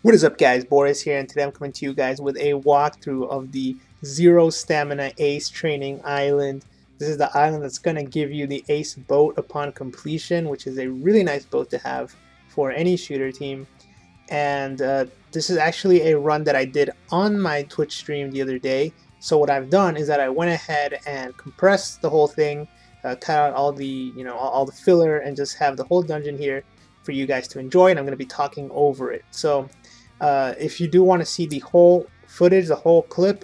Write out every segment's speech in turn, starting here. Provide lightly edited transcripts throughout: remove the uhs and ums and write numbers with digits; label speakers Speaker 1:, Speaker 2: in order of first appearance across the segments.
Speaker 1: What is up, guys? Boris here, and today I'm coming to you guys with a walkthrough of the Zero Stamina Ace Training Island. This is the island that's going to give you the Ace boat upon completion, which is a really nice boat to have for any shooter team. And this is actually a run that I did on my Twitch stream the other day. So what I've done is that I went ahead and compressed the whole thing, cut out all the all the filler, and just have the whole dungeon here for you guys to enjoy. And I'm going to be talking over it. So if you do want to see the whole footage, the whole clip,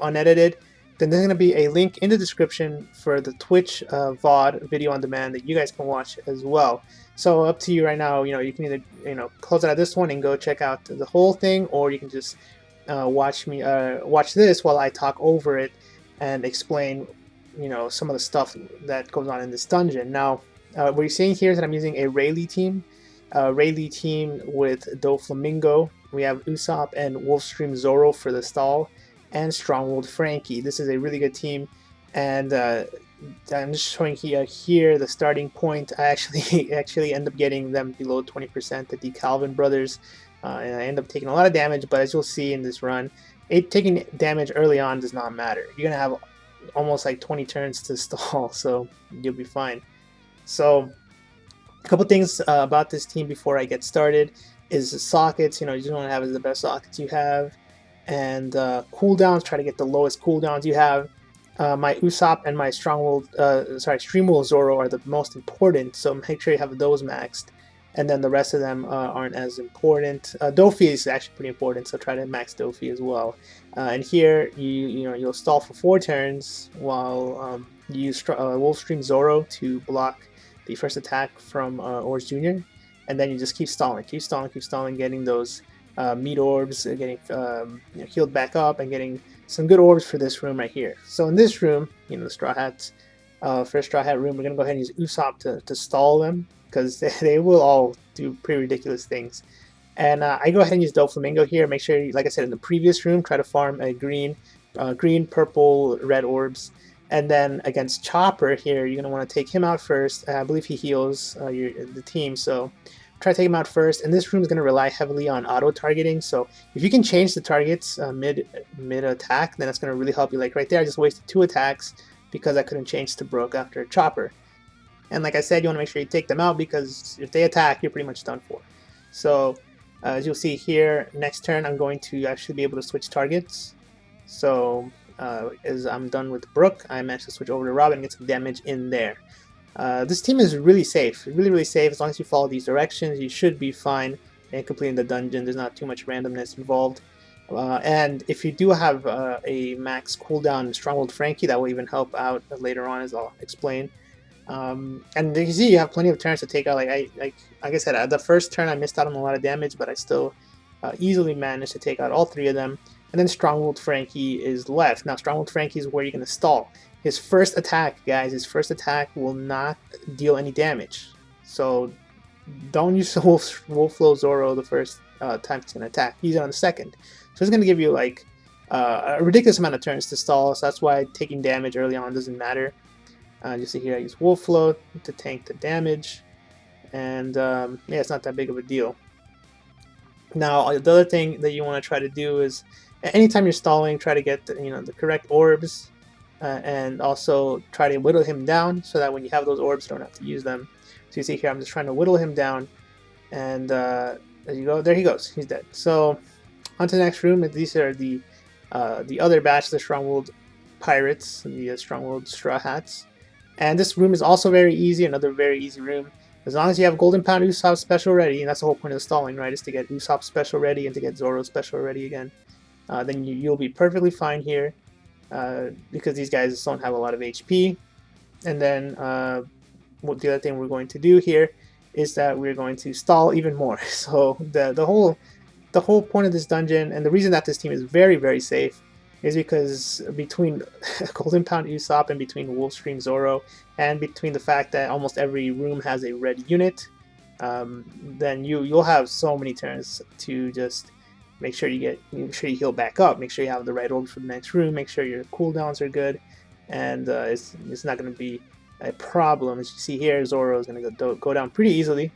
Speaker 1: unedited, then there's going to be a link in the description for the Twitch VOD video on demand that you guys can watch as well. So up to you right now. You can either close out of this one and go check out the whole thing, or you can just watch this while I talk over it and explain some of the stuff that goes on in this dungeon. Now, what you're seeing here is that I'm using a Rayleigh team. Rayleigh team with Doflamingo. We have Usopp and Wolfstream Zoro for the stall, and Stronghold Frankie. This is a really good team, and I'm just showing here the starting point. I actually end up getting them below 20%, the DeCalvin brothers, and I end up taking a lot of damage. But as you'll see in this run, taking damage early on does not matter. You're gonna have almost like 20 turns to stall, so you'll be fine. So a couple things about this team before I get started is the sockets. You just want to have the best sockets you have, and cooldowns. Try to get the lowest cooldowns you have. My Usopp and my Streamwell Zoro are the most important, so make sure you have those maxed, and then the rest of them aren't as important. Dofi is actually pretty important, so try to max Dofi as well. And here you'll stall for 4 turns while you use Wolfstream Zoro to block the first attack from Orange Jr., and then you just keep stalling, getting those meat orbs, getting healed back up, and getting some good orbs for this room right here. So in this room, the Straw Hats, first Straw Hat room, we're going to go ahead and use Usopp to stall them, because they will all do pretty ridiculous things. And I go ahead and use Doflamingo here. Make sure, like I said in the previous room, try to farm a green, purple, red orbs. And then against Chopper here, you're going to want to take him out first. I believe he heals the team, so try to take him out first. And this room is going to rely heavily on auto-targeting, so if you can change the targets mid-attack, then that's going to really help you. Like right there, I just wasted 2 attacks because I couldn't change to Brook after Chopper. And like I said, you want to make sure you take them out, because if they attack, you're pretty much done for. So as you'll see here, next turn I'm going to actually be able to switch targets. So as I'm done with Brook, I managed to switch over to Robin and get some damage in there. This team is really safe, really safe. As long as you follow these directions, you should be fine in completing the dungeon. There's not too much randomness involved. And if you do have a max cooldown Stronghold Frankie, that will even help out later on, as I'll explain. And you see, you have plenty of turns to take out. Like I said, the first turn I missed out on a lot of damage, but I still easily managed to take out all 3 of them. And then Stronghold Frankie is left. Now Stronghold Frankie is where you're going to stall. His first attack, guys, will not deal any damage. So don't use Wolfflow Zoro the first time he's going to attack. Use it on the second. So it's going to give you like a ridiculous amount of turns to stall. So that's why taking damage early on doesn't matter. You see here I use Wolfflow to tank the damage. And yeah, it's not that big of a deal. Now the other thing that you want to try to do is, anytime you're stalling, try to get the correct orbs, and also try to whittle him down, so that when you have those orbs, you don't have to use them. So you see here, I'm just trying to whittle him down, and there you go. There he goes. He's dead. So on to the next room. These are the other batch, the Stronghold Pirates, the Stronghold Straw Hats. And this room is also very easy. Another very easy room. As long as you have Golden Pound Usopp special ready, and that's the whole point of the stalling, right? Is to get Usopp special ready and to get Zoro special ready again. Then you'll be perfectly fine here, because these guys don't have a lot of HP. And then the other thing we're going to do here is that we're going to stall even more. So the whole point of this dungeon, and the reason that this team is very safe, is because between Golden Pound Usopp and between Wolfstream Zoro, and between the fact that almost every room has a red unit, then you'll have so many turns to just make sure you heal back up, make sure you have the right orbs for the next room, make sure your cooldowns are good, and it's not going to be a problem. As you see here, Zoro is going to go down pretty easily,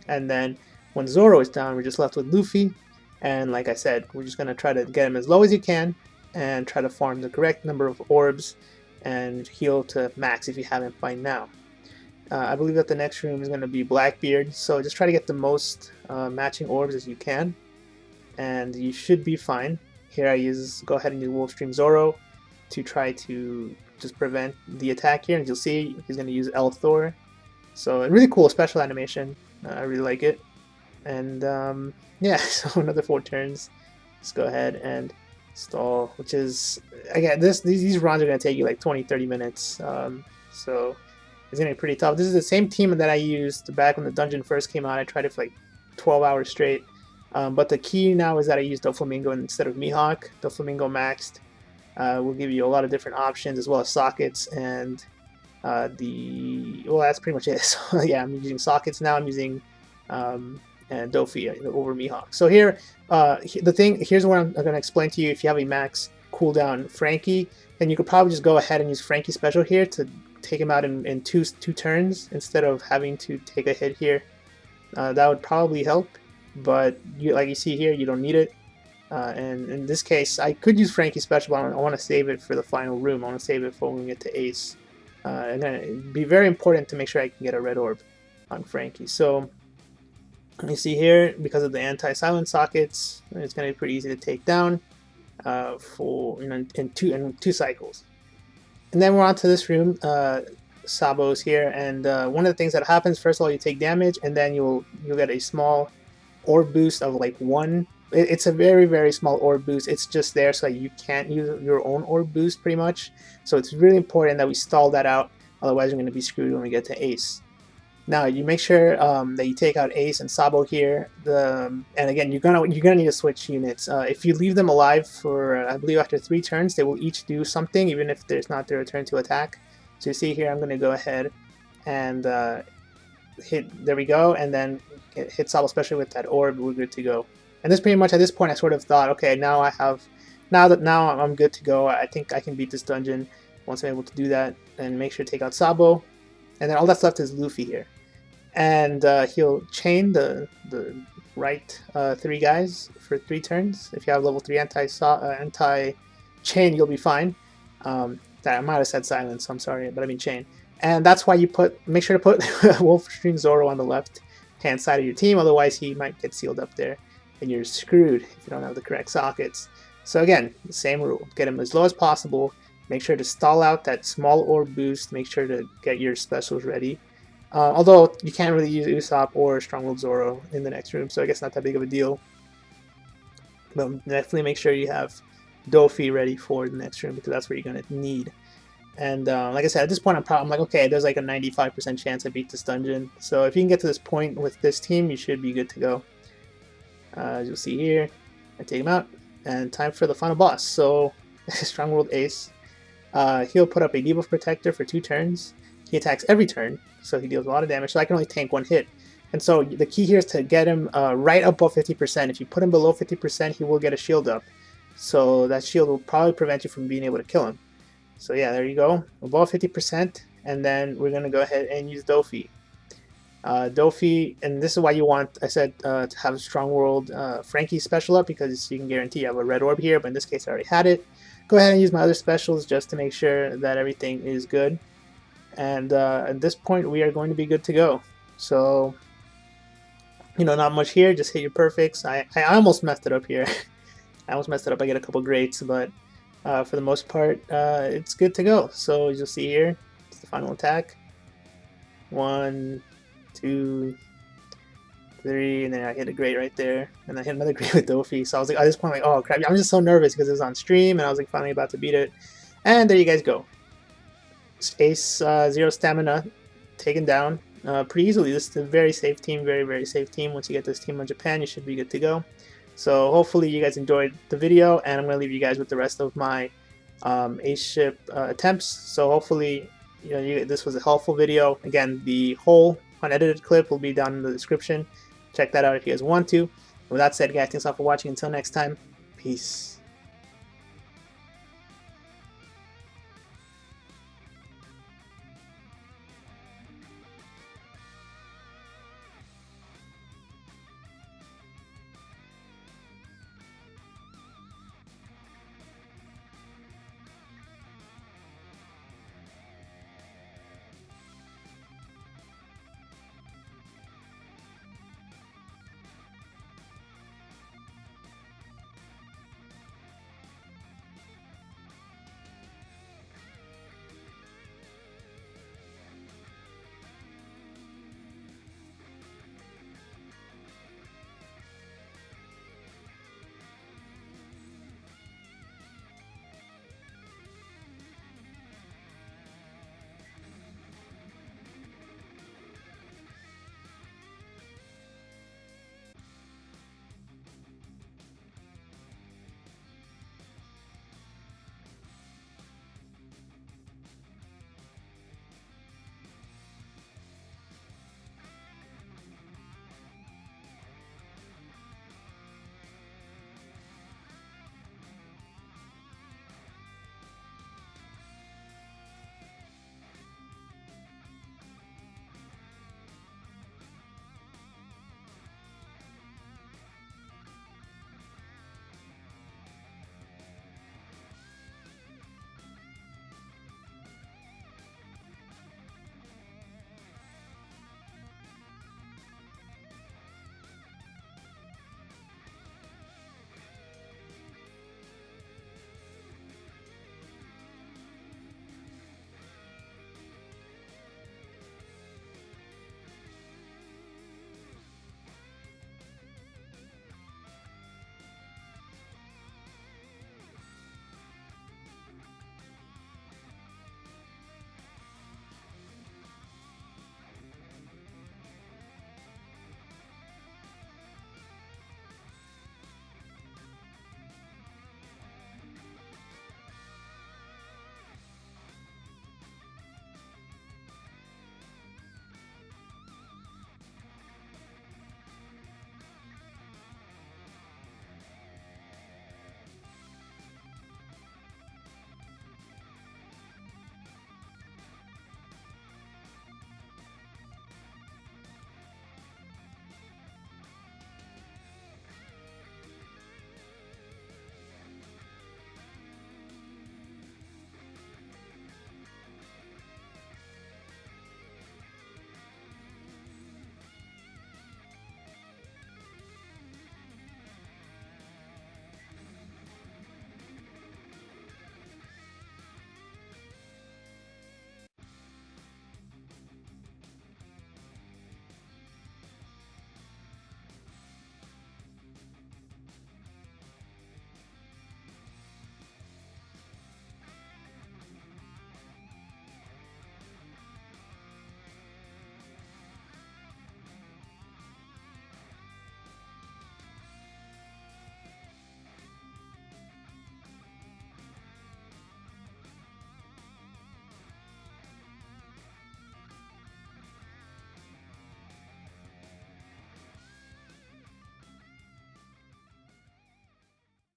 Speaker 1: and then When Zoro is down, we're just left with Luffy. And like I said, we're just going to try to get him as low as you can and try to farm the correct number of orbs and heal to max if you haven't by now. I believe that the next room is going to be Blackbeard, so just try to get the most matching orbs as you can, and you should be fine. Here I go ahead and use Wolfstream Zoro to try to just prevent the attack here, and you'll see he's going to use L Thor. So a really cool special animation, I really like it. And yeah, so another 4 turns. Let's go ahead and stall, which is, again, these runs are going to take you like 20-30 minutes, so it's going to be pretty tough. This is the same team that I used back when the dungeon first came out. I tried it for like 12 hours straight, but the key now is that I used Doflamingo instead of Mihawk. Doflamingo maxed will give you a lot of different options as well as sockets, and well, that's pretty much it. So yeah, I'm using sockets now. I'm using and Dofi over Mihawk. So here, here's what I'm going to explain to you. If you have a max cooldown Frankie, then you could probably just go ahead and use Frankie special here to take him out in two turns instead of having to take a hit here. That would probably help, but like you see here, you don't need it. And in this case, I could use Frankie special, but I want to save it for the final room. I want to save it for when we get to Ace. And then it'd be very important to make sure I can get a red orb on Frankie. So you see here, because of the anti-silence sockets, it's going to be pretty easy to take down in two cycles. And then we're on to this room. Sabo's here, and one of the things that happens, first of all, you take damage, and then you'll get a small orb boost of like 1. It's a very, very small orb boost. It's just there so that you can't use your own orb boost pretty much. So it's really important that we stall that out, otherwise we're going to be screwed when we get to Ace. Now you make sure that you take out Ace and Sabo here. And again, you're gonna need to switch units. If you leave them alive for I believe after 3 turns, they will each do something, even if there's not their turn to attack. So you see here, I'm gonna go ahead and hit. There we go, and then hit Sabo, especially with that orb. We're good to go. And this pretty much at this point, I sort of thought, okay, now I'm good to go. I think I can beat this dungeon once I'm able to do that and make sure to take out Sabo. And then all that's left is Luffy here. And he'll chain the right 3 guys for 3 turns. If you have level 3 anti-chain, you'll be fine. I might have said silence, I'm sorry, but I mean chain. And that's why you make sure to put Wolfstream Zoro on the left-hand side of your team, otherwise he might get sealed up there, and you're screwed if you don't have the correct sockets. So again, the same rule. Get him as low as possible. Make sure to stall out that small orb boost. Make sure to get your specials ready. Although you can't really use Usopp or Strong-Willed Zoro in the next room, so I guess not that big of a deal. But definitely make sure you have Dofi ready for the next room, because that's what you're going to need. And like I said, at this point I'm like, okay, there's like a 95% chance I beat this dungeon. So if you can get to this point with this team, you should be good to go. As you'll see here, I take him out, and time for the final boss. So Strong-Willed Ace. He'll put up a debuff protector for 2 turns. He attacks every turn, so he deals a lot of damage, so I can only tank 1 hit. And so the key here is to get him right above 50%. If you put him below 50%, he will get a shield up. So that shield will probably prevent you from being able to kill him. So yeah, there you go. Above 50%, and then we're going to go ahead and use Dofi. Dofi, and this is why you want, I said, to have Strong-Willed Frankie special up, because you can guarantee you have a red orb here, but in this case I already had it. Go ahead and use my other specials just to make sure that everything is good. And at this point, we are going to be good to go. So, not much here. Just hit your perfects. I almost messed it up here. I almost messed it up. I get a couple greats, but for the most part, it's good to go. So as you'll see here, it's the final attack. 1, 2, 3, and then I hit a great right there, and I hit another great with Dofi. So I was like, at this point, like, oh crap! I'm just so nervous because it was on stream, and I was like finally about to beat it. And there you guys go. Ace 0 stamina taken down pretty easily. This is a very safe team, very, very safe team. Once you get this team on Japan, you should be good to go. So hopefully you guys enjoyed the video, and I'm going to leave you guys with the rest of my Ace ship attempts. So hopefully this was a helpful video. Again, the whole unedited clip will be down in the description. Check that out if you guys want to. With that said, guys, thanks a lot for watching. Until next time, peace.